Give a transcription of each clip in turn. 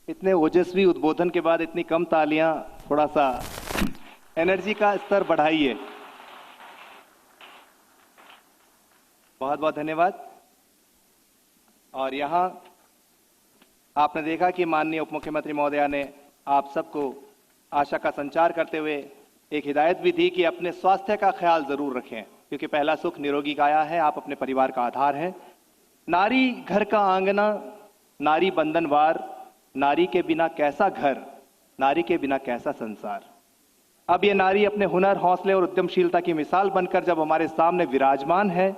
इतने ओजस्वी उद्बोधन के बाद इतनी कम तालियां, थोड़ा सा एनर्जी का स्तर बढ़ाइए। बहुत बहुत धन्यवाद। और यहां आपने देखा कि माननीय उप मुख्यमंत्री महोदया ने आप सबको आशा का संचार करते हुए एक हिदायत भी दी कि अपने स्वास्थ्य का ख्याल जरूर रखें, क्योंकि पहला सुख निरोगी काया है। आप अपने परिवार का आधार हैं। नारी घर का आंगना, नारी बंधनवार, नारी के बिना कैसा घर, नारी के बिना कैसा संसार। अब ये नारी अपने हुनर, हौसले और उद्यमशीलता की मिसाल बनकर जब हमारे सामने विराजमान है,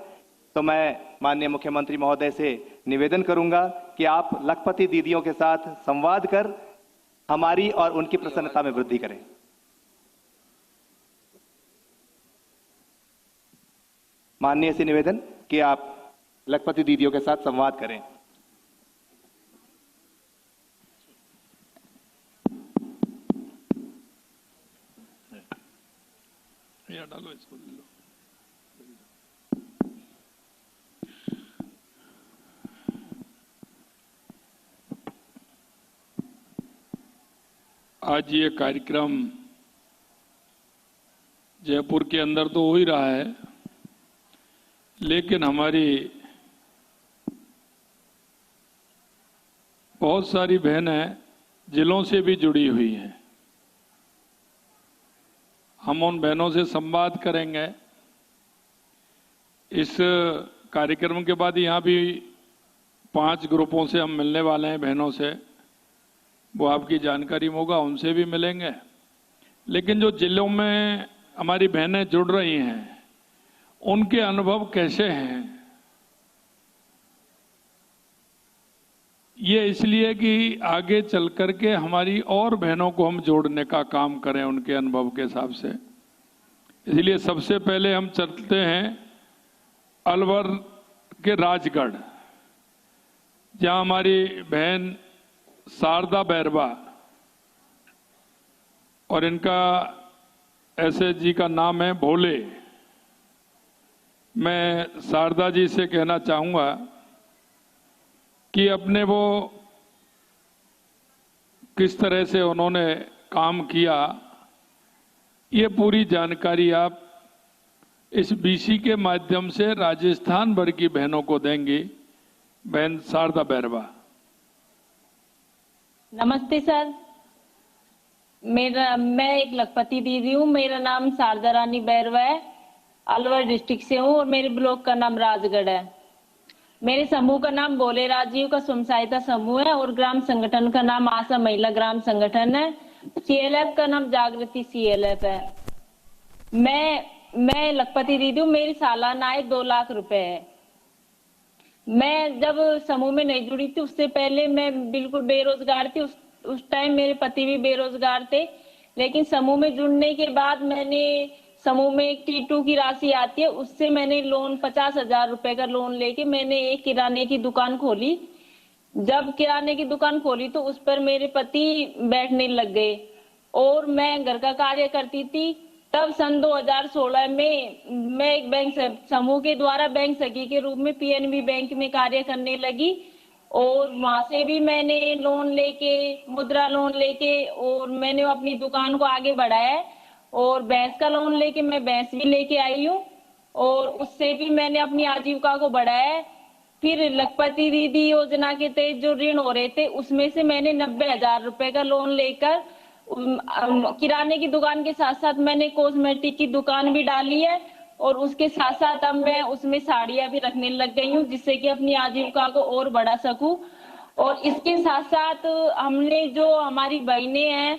तो मैं माननीय मुख्यमंत्री महोदय से निवेदन करूंगा कि आप लखपति दीदियों के साथ संवाद कर हमारी और उनकी प्रसन्नता में वृद्धि करें। माननीय से निवेदन कि आप लखपति दीदियों के साथ संवाद करें। डालो इसको, लो। आज ये कार्यक्रम जयपुर के अंदर तो हो ही रहा है, लेकिन हमारी बहुत सारी बहनें जिलों से भी जुड़ी हुई हैं। हम उन बहनों से संवाद करेंगे। इस कार्यक्रम के बाद यहाँ भी 5 ग्रुपों से हम मिलने वाले हैं बहनों से, वो आपकी जानकारी होगा, उनसे भी मिलेंगे। लेकिन जो जिलों में हमारी बहनें जुड़ रही हैं, उनके अनुभव कैसे हैं, ये इसलिए कि आगे चल करके हमारी और बहनों को हम जोड़ने का काम करें उनके अनुभव के हिसाब से। इसलिए सबसे पहले हम चलते हैं अलवर के राजगढ़, जहां हमारी बहन शारदा बैरवा, और इनका ऐसे जी का नाम है भोले। मैं शारदा जी से कहना चाहूंगा कि अपने वो किस तरह से उन्होंने काम किया, ये पूरी जानकारी आप इस बीसी के माध्यम से राजस्थान भर की बहनों को देंगी। बहन शारदा बैरवा। नमस्ते सर, मैं एक लखपति दीदी हूँ। मेरा नाम शारदा रानी बैरवा है, अलवर डिस्ट्रिक्ट से हूँ और मेरे ब्लॉक का नाम राजगढ़ है। मेरे समूह का नाम बोले राजीव का स्वयं सहायता समूह है और ग्राम संगठन का नाम आशा महिला ग्राम संगठन है। सीएलएफ का नाम जागृति सीएलएफ है। मैं लखपति दीदी हूँ। मेरी सालाना आय 2 लाख रुपए है। मैं जब समूह में नहीं जुड़ी थी, उससे पहले मैं बिल्कुल बेरोजगार थी। उस टाइम मेरे पति भी बेरोजगार थे। लेकिन समूह में जुड़ने के बाद मैंने समूह में एक T2 की राशि आती है, उससे मैंने लोन 50,000 रुपए का लोन लेके मैंने एक किराने की दुकान खोली। जब किराने की दुकान खोली तो उस पर मेरे पति बैठने लग गए और मैं घर का कार्य करती थी। तब सन 2016 में मैं एक बैंक समूह के द्वारा बैंक सखी के रूप में PNB बैंक में कार्य करने लगी और वहां से भी मैंने लोन लेके, मुद्रा लोन लेके और मैंने अपनी दुकान को आगे बढ़ाया और भैंस का लोन लेके मैं भैंस भी लेके आई हूँ और उससे भी मैंने अपनी आजीविका को बढ़ाया। फिर लखपति दीदी योजना के तहत जो ऋण हो रहे थे, उसमें से मैंने 90,000 रुपए का लोन लेकर किराने की दुकान के साथ साथ मैंने कॉस्मेटिक की दुकान भी डाली है और उसके साथ साथ अब मैं उसमें साड़ियां भी रखने लग गई हूँ, जिससे कि अपनी आजीविका को और बढ़ा सकूं। और इसके साथ साथ हमने जो हमारी बहनें हैं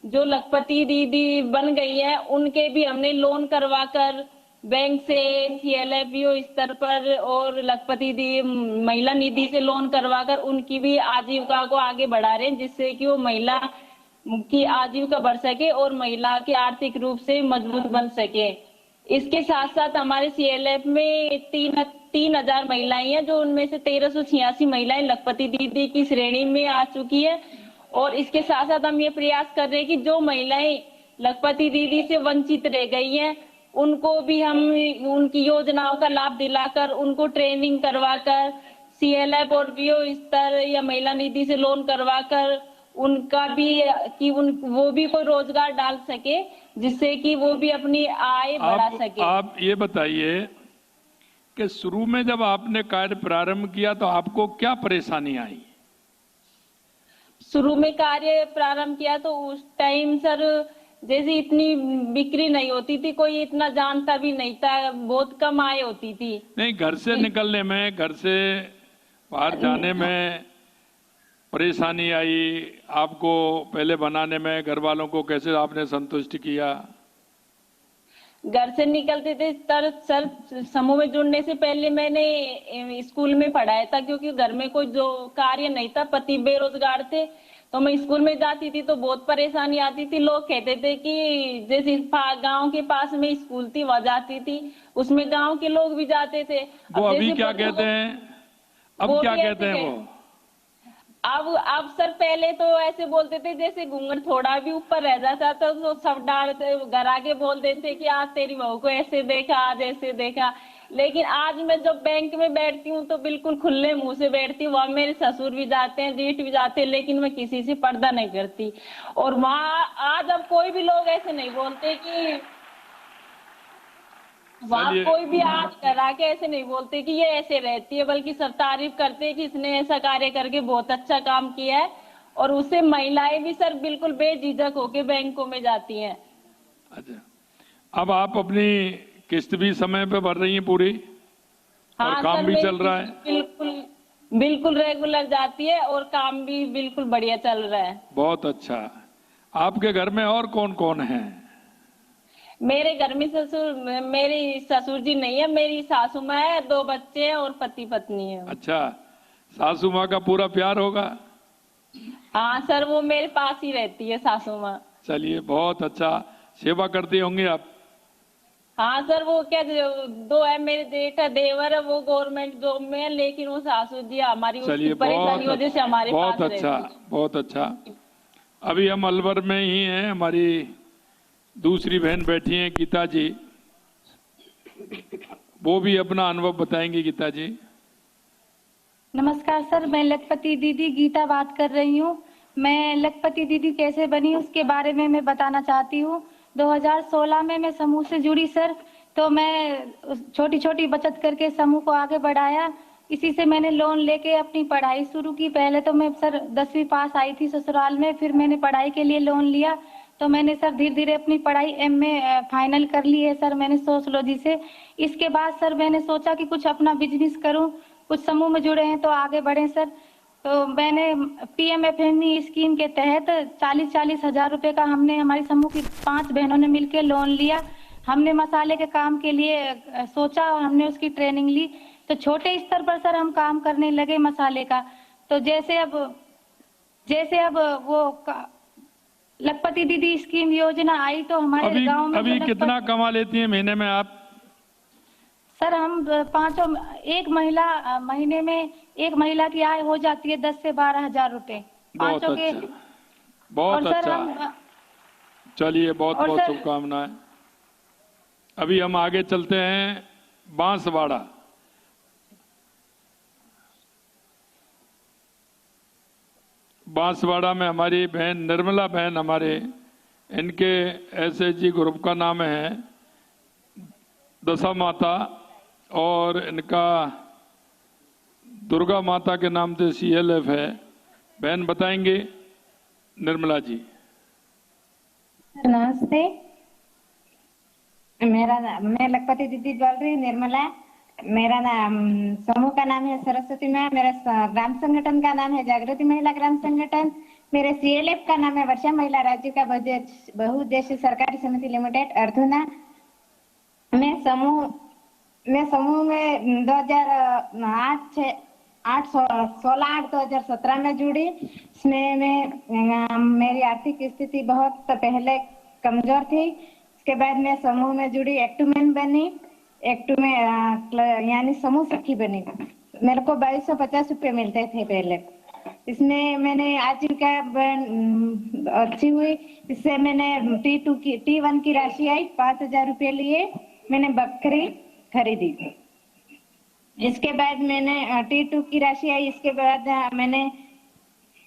जो लखपति दीदी बन गई है, उनके भी हमने लोन करवाकर बैंक से, CLFO स्तर पर और लखपति दी महिला निधि से लोन करवाकर उनकी भी आजीविका को आगे बढ़ा रहे हैं, जिससे कि वो महिला की आजीविका बढ़ सके और महिला के आर्थिक रूप से मजबूत बन सके। इसके साथ साथ हमारे CLF में 3,000 महिलाएं हैं, जो उनमें से 1386 महिलाएं लखपति दीदी की श्रेणी में आ चुकी है। और इसके साथ साथ हम ये प्रयास कर रहे हैं कि जो महिलाएं लखपति दीदी से वंचित रह गई हैं, उनको भी हम उनकी योजनाओं का लाभ दिलाकर उनको ट्रेनिंग करवाकर CLF और BO स्तर या महिला निधि से लोन करवाकर उनका भी कि वो भी कोई रोजगार डाल सके, जिससे कि वो भी अपनी आय बढ़ा सके। आप ये बताइए कि शुरू में जब आपने कार्य प्रारंभ किया तो आपको क्या परेशानी आई? शुरू में कार्य प्रारंभ किया तो उस टाइम सर जैसे इतनी बिक्री नहीं होती थी, कोई इतना जानता भी नहीं था, बहुत कम आय होती थी। नहीं, घर से निकलने में, घर से बाहर जाने में परेशानी आई आपको? पहले बनाने में घर वालों को कैसे आपने संतुष्ट किया? घर से निकलते थे सर समूह में जुड़ने से पहले मैंने स्कूल में पढ़ाया था, क्योंकि घर में कोई जो कार्य नहीं था, पति बेरोजगार थे, तो मैं स्कूल में जाती थी तो बहुत परेशानी आती थी। लोग कहते थे कि जैसे गांव के पास में स्कूल थी, वहां जाती थी, उसमें गांव के लोग भी जाते थे। वो अभी क्या कहते हैं? अब क्या कहते हैं वो? अब सर पहले तो ऐसे बोलते थे जैसे घूंघट थोड़ा भी ऊपर रह जाता था तो सब डांटते, घर आके बोल देते कि आज तेरी बहू को ऐसे देखा, आज ऐसे देखा। लेकिन आज मैं जब बैंक में बैठती हूँ तो बिल्कुल खुले मुंह से बैठती हूँ। वहां मेरे ससुर भी जाते हैं, जेठ भी जाते हैं, लेकिन मैं किसी से पर्दा नहीं करती। और वहाँ आज अब कोई भी लोग ऐसे नहीं बोलते कि वहाँ कोई भी आज घर आके ऐसे नहीं बोलते कि ये ऐसे रहती है, बल्कि सब तारीफ करते हैं कि इसने ऐसा कार्य करके बहुत अच्छा काम किया है। और उससे महिलाएं भी सर बिल्कुल बेझिझक होके बैंकों में जाती हैं। अच्छा, अब आप अपनी किस्त भी समय पे भर रही हैं पूरी? हाँ, और काम सर, भी मेरी चल रहा है? बिल्कुल बिल्कुल रेगुलर जाती है और काम भी बिल्कुल बढ़िया चल रहा है। बहुत अच्छा। आपके घर में और कौन कौन है? मेरे घर में मेरी ससुर जी नहीं है, मेरी सासू माँ है, 2 बच्चे हैं और पति पत्नी है। अच्छा, सासू माँ का पूरा प्यार होगा? हाँ सर, वो मेरे पास ही रहती है सासू माँ। चलिए, बहुत अच्छा। सेवा करती होंगी आप? हाँ सर, वो क्या 2 है मेरे जेठा देवर है, वो गवर्नमेंट जॉब में है, लेकिन वो सासू जी हमारी उसकी परेशानी वजह से हमारे पास बहुत अच्छा, बहुत अच्छा। अभी हम अलवर में ही हैं, हमारी दूसरी बहन बैठी हैं गीता जी, वो भी अपना अनुभव बताएंगी। गीता जी। नमस्कार सर, मैं लखपति दीदी गीता बात कर रही हूँ। मैं लखपति दीदी कैसे बनी उसके बारे में मैं बताना चाहती हूँ। 2016 में मैं समूह से जुड़ी सर, तो मैं छोटी छोटी बचत करके समूह को आगे बढ़ाया। इसी से मैंने लोन लेके अपनी पढ़ाई शुरू की। पहले तो मैं सर 10वीं पास आई थी ससुराल में, फिर मैंने पढ़ाई के लिए लोन लिया, तो मैंने सर धीरे धीरे अपनी पढ़ाई MA फाइनल कर ली है सर मैंने सोशलॉजी से। इसके बाद सर मैंने सोचा कि कुछ अपना बिजनेस करूं, कुछ समूह में जुड़े हैं तो आगे बढ़े सर। तो मैंने PMFME स्कीम के तहत 40-40 हजार रुपए का हमने हमारी समूह की 5 बहनों ने मिलकर लोन लिया। हमने मसाले के काम के लिए सोचा और हमने उसकी ट्रेनिंग ली। तो छोटे स्तर पर सर हम काम करने लगे मसाले का। तो जैसे अब वो लखपति दीदी स्कीम योजना आई तो हमारे गांव में अभी कितना कमा लेती हैं महीने में आप? सर हम एक महीने में एक महिला की आय हो जाती है 10 से 12 हजार रुपए बहुत पांचों के। अच्छा, बहुत अच्छा। चलिए, बहुत बहुत शुभकामनाएं। अभी हम आगे चलते हैं बांसवाड़ा। बांसवाड़ा में हमारी बहन निर्मला बहन, हमारे इनके SHG ग्रुप का नाम है दशा माता, और इनका दुर्गा माता के नाम से CLF है। बहन बताएंगे निर्मला जी। नमस्ते, मैं लखपति दीदी बोल रही हूँ, निर्मला। मेरा नाम समूह का नाम है सरस्वती माँ। मेरा ग्राम संगठन का नाम है जागृति महिला ग्राम संगठन। मेरे CLF का नाम है वर्षा महिला राज्य का बहुउद्देश्य सरकारी समिति लिमिटेड अर्थुना। मैं समूह में 16/8/2017 में जुड़ी। इसमें मेरी आर्थिक स्थिति बहुत पहले कमजोर थी। इसके बाद मैं समूह में जुड़ी, एक्टूमेन बनी, यानी समूह सखी बनी। मेरे को 2250 रुपये मिलते थे पहले। इसमें मैंने आजीविका अच्छी हुई। इससे मैंने T1 की राशि आई, 5000 रुपये लिए मैंने बकरी खरीदी। इसके बाद मैंने T2 की राशि आई। इसके बाद मैंने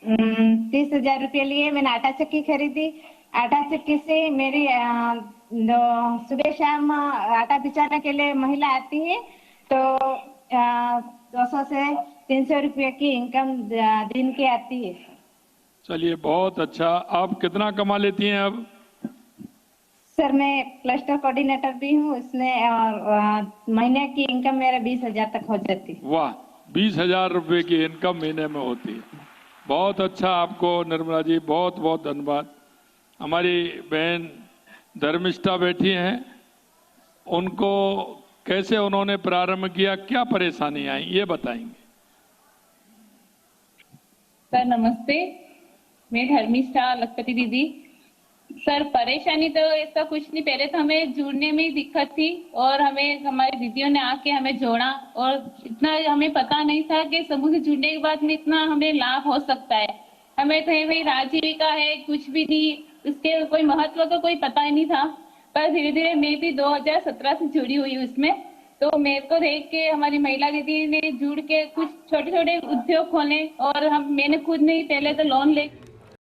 30,000 रुपये लिए। मैंने आटा चक्की खरीदी। आटा चक्की से मेरी सुबह शाम आटा पिसाने के लिए महिला आती है, तो 200 से 300 रुपये की इनकम दिन की आती है। चलिए बहुत अच्छा। आप कितना कमा लेती हैं अब? सर मैं क्लस्टर कोऑर्डिनेटर भी हूँ उसमें, और महीने की इनकम मेरा 20,000 तक हो जाती है। वाह, 20,000 रुपए की इनकम महीने में होती है। बहुत अच्छा। आपको निर्मला जी बहुत बहुत धन्यवाद। हमारी बहन धर्मिष्ठा बैठी हैं, उनको कैसे उन्होंने प्रारंभ किया, क्या परेशानी आई, ये बताएंगे। सर नमस्ते, मैं धर्मिष्ठा लखपति दीदी। सर परेशानी तो ऐसा कुछ नहीं, पहले तो हमें जुड़ने में ही दिक्कत थी और हमें हमारी दीदियों ने आके हमें जोड़ा, और इतना हमें पता नहीं था कि समूह से जुड़ने के बाद में इतना हमें लाभ हो सकता है। हमें तो भाई राजीविका है, कुछ भी नहीं, उसके कोई महत्व का कोई पता ही नहीं था। पर धीरे धीरे मैं भी 2017 से जुड़ी हुई हूँ इसमें, तो मेरे को देख के हमारी महिला दीदी ने जुड़ के कुछ छोटे छोटे उद्योग खोले, और मैंने खुद नहीं पहले तो लोन ले